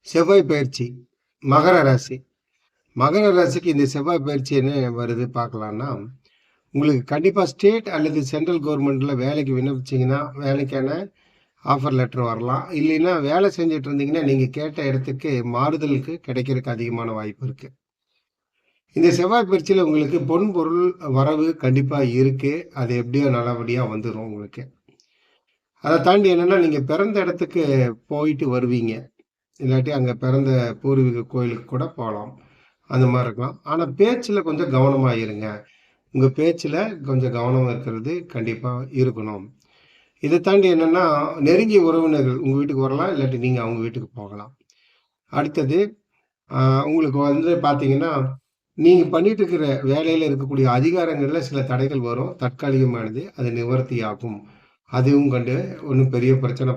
செவ்வாய் பயிற்சி மகர ராசி. மகர ராசிக்கு இந்த செவ்வாய் பயிற்சி என்ன வருது பார்க்கலான்னா, உங்களுக்கு கண்டிப்பா ஸ்டேட் அல்லது சென்ட்ரல் கவர்மெண்ட்ல வேலைக்கு விண்ணப்பிச்சீங்கன்னா, வேலைக்கான ஆஃபர் லெட்டர் வரலாம். இல்லைன்னா வேலை செஞ்சுட்டு இருந்தீங்கன்னா, நீங்க கேட்ட இடத்துக்கு மாறுதலுக்கு கிடைக்கிறதுக்கு அதிகமான வாய்ப்பு இருக்கு. இந்த செவ்வாய் பயிற்சியில உங்களுக்கு பொன் பொருள் வரவு கண்டிப்பா இருக்கு. அது எப்படியோ நல்லபடியா வந்துரும் உங்களுக்கு. அத தாண்டி என்னன்னா, நீங்க பிறந்த இடத்துக்கு போயிட்டு வருவீங்க. இல்லாட்டி அங்க பிறந்த பூர்வீக கோயிலுக்கு கூட போலாம். அந்த மாரி இருக்கலாம். ஆனா பேச்சுல கொஞ்சம் கவனமா இருங்க. உங்க பேச்சுல கொஞ்சம் கவனம் இருக்கிறது கண்டிப்பா இருக்கணும். இத தாண்டி என்னன்னா, நெருங்கிய உறவினர்கள் உங்க வீட்டுக்கு வரலாம். இல்லாட்டி நீங்க அவங்க வீட்டுக்கு போகலாம். அடுத்தது, அ உங்களுக்கு வந்து பார்த்தீங்கன்னா, நீங்க பண்ணிட்டு இருக்கிற வேலையில இருக்கக்கூடிய அதிகாரங்கள்ல சில தடைகள் வரும். தற்காலிகமானது. அது நிவர்த்தியாகும். அதுவும் கண்டு ஒண்ணும் பெரிய பிரச்சனை